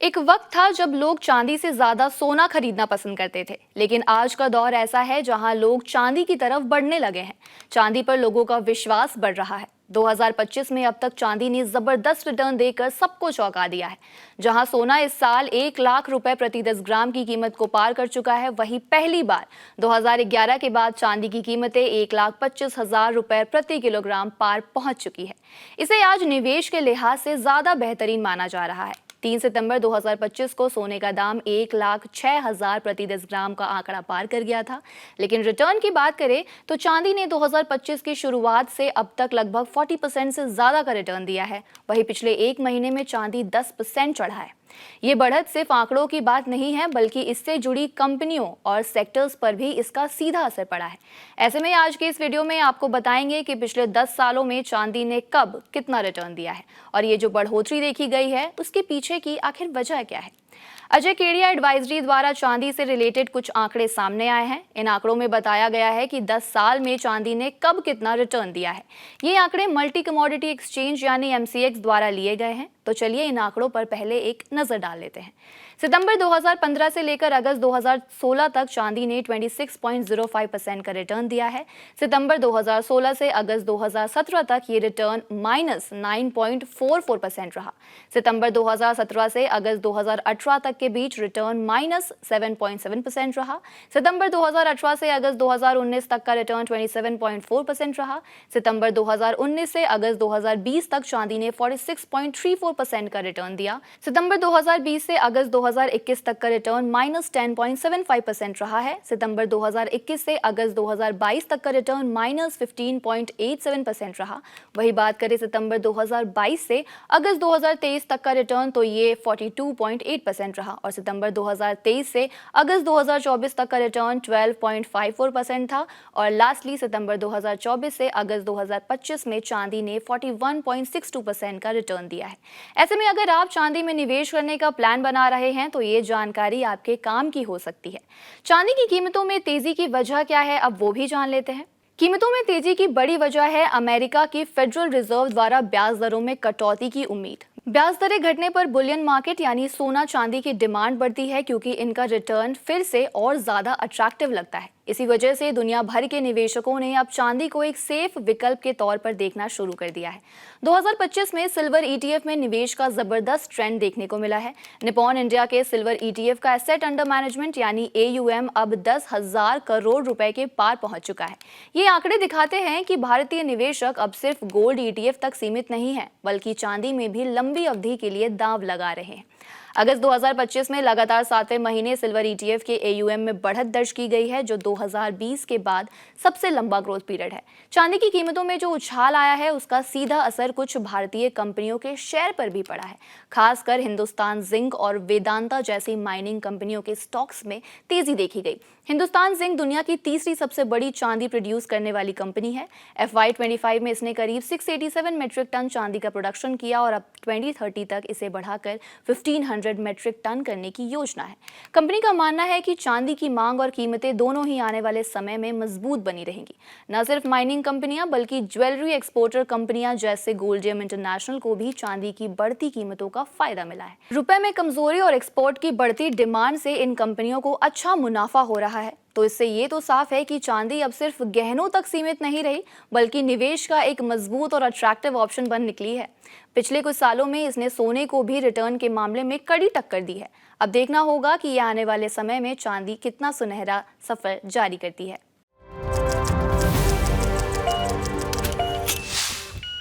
एक वक्त था जब लोग चांदी से ज्यादा सोना खरीदना पसंद करते थे, लेकिन आज का दौर ऐसा है जहां लोग चांदी की तरफ बढ़ने लगे हैं। चांदी पर लोगों का विश्वास बढ़ रहा है। 2025 में अब तक चांदी ने जबरदस्त रिटर्न देकर सबको चौंका दिया है। जहां सोना इस साल 1 लाख रुपए प्रति 10 ग्राम की कीमत को पार कर चुका है, वहीं पहली बार 2011 के बाद चांदी की कीमतें 1,25,000 रुपए प्रति किलोग्राम पार पहुंच चुकी है। इसे आज निवेश के लिहाज से ज्यादा बेहतरीन माना जा रहा है। 3 सितंबर 2025 को सोने का दाम 1,06,000 प्रति 10 ग्राम का आंकड़ा पार कर गया था। लेकिन रिटर्न की बात करें तो चांदी ने 2025 की शुरुआत से अब तक लगभग 40% से ज्यादा का रिटर्न दिया है। वहीं पिछले एक महीने में चांदी 10% चढ़ा है। ये बढ़त सिर्फ आंकड़ों की बात नहीं है, बल्कि इससे जुड़ी कंपनियों और सेक्टर्स पर भी इसका सीधा असर पड़ा है। ऐसे में आज के इस वीडियो में आपको बताएंगे कि पिछले 10 सालों में चांदी ने कब कितना रिटर्न दिया है और ये जो बढ़ोतरी देखी गई है उसके पीछे की आखिर वजह क्या है। अजय केडिया एडवाइजरी द्वारा चांदी से रिलेटेड कुछ आंकड़े सामने आए हैं। इन आंकड़ों में बताया गया है कि 10 साल में चांदी ने कब कितना रिटर्न दिया है। ये आंकड़े मल्टी कमोडिटी एक्सचेंज यानी MCX द्वारा लिए गए हैं। तो चलिए इन आंकड़ों पर पहले एक नजर डाल लेते हैं। सितंबर 2015 से लेकर अगस्त 2016 तक चांदी ने 26.05% का रिटर्न दिया है। सितंबर 2016 से अगस्त 2017 तक ये रिटर्न -9.44% रहा। सितंबर 2017 से अगस्त 2018 तक के बीच रिटर्न -7.7% रहा। सितंबर 2018 से अगस्त 2019 तक का रिटर्न 27.4% रहा। सितंबर 2019 से अगस्त 2020 तक चांदी ने 46.34% का रिटर्न दिया। सितंबर 2020 से अगस्त 2021 तक का रिटर्न -10.75% रहा है। सितंबर 2021 से अगस्त 2022 तक का रिटर्न -15.87% रहा। वही बात करें सितंबर 2022 से अगस्त 2023 तक का रिटर्न तो ये 42.8% रहा और सितंबर 2023 से अगस्त 2024 तक का रिटर्न 12.54% था और लास्टली सितंबर 2024 से अगस्त 2025 में चांदी ने 41.62% का रिटर्न दिया है। ऐसे में अगर आप चांदी में निवेश करने का प्लान बना रहे हैं तो ये जानकारी आपके काम की हो सकती है। चांदी की कीमतों में तेजी की वजह क्या है, अब वो भी जान लेते हैं। कीमतों में तेजी की बड़ी वजह है अमेरिका की फेडरल रिजर्व द्वारा ब्याज दरों में कटौती की उम्मीद। ब्याज दरें घटने पर बुलियन मार्केट यानी सोना चांदी की डिमांड बढ़ती है, क्योंकि इनका रिटर्न फिर से और ज्यादा अट्रैक्टिव लगता है। इसी वजह से दुनिया भर के निवेशकों ने अब चांदी को एक सेफ विकल्प के तौर पर देखना शुरू कर दिया है। 2025 में सिल्वर ETF में निवेश का जबरदस्त ट्रेंड देखने को मिला है। निपॉन इंडिया के सिल्वर ETF का एसेट अंडर मैनेजमेंट यानी AUM अब 10,000 करोड़ रुपए के पार पहुंच चुका है। ये आंकड़े दिखाते हैं कि भारतीय निवेशक अब सिर्फ गोल्ड ETF तक सीमित नहीं है, बल्कि चांदी में भी लंबी अवधि के लिए दांव लगा रहे हैं। अगस्त 2025 में लगातार 7वें महीने सिल्वर ETF के AUM में बढ़त दर्ज की गई है, जो 2020 के बाद सबसे लंबा ग्रोथ पीरियड है। चांदी की कीमतों में जो उछाल आया है उसका सीधा असर कुछ भारतीय कंपनियों के शेयर पर भी पड़ा है। खासकर हिंदुस्तान जिंक और वेदांता जैसी माइनिंग कंपनियों के स्टॉक्स में तेजी देखी गई। हिंदुस्तान जिंक दुनिया की तीसरी सबसे बड़ी चांदी प्रोड्यूस करने वाली कंपनी है। FY25 में इसने करीब 687 मेट्रिक टन चांदी का प्रोडक्शन किया और अब 2030 तक इसे बढ़ाकर 1500 मेट्रिक टन करने की योजना है। कंपनी का मानना है कि चांदी की मांग और कीमतें दोनों ही आने वाले समय में मजबूत बनी रहेंगी। न सिर्फ माइनिंग कंपनियां बल्कि ज्वेलरी एक्सपोर्टर कंपनियां जैसे गोल्डियम इंटरनेशनल को भी चांदी की बढ़ती कीमतों का फायदा मिला है। रुपए में कमजोरी और एक्सपोर्ट की बढ़ती डिमांड से इन कंपनियों को अच्छा मुनाफा हो रहा है। तो इससे ये तो साफ है कि चांदी अब सिर्फ गहनों तक सीमित नहीं रही, बल्कि निवेश का एक मजबूत और अट्रैक्टिव ऑप्शन बन निकली है। पिछले कुछ सालों में इसने सोने को भी रिटर्न के मामले में कड़ी टक्कर दी है। अब देखना होगा कि ये आने वाले समय में चांदी कितना सुनहरा सफर जारी करती है।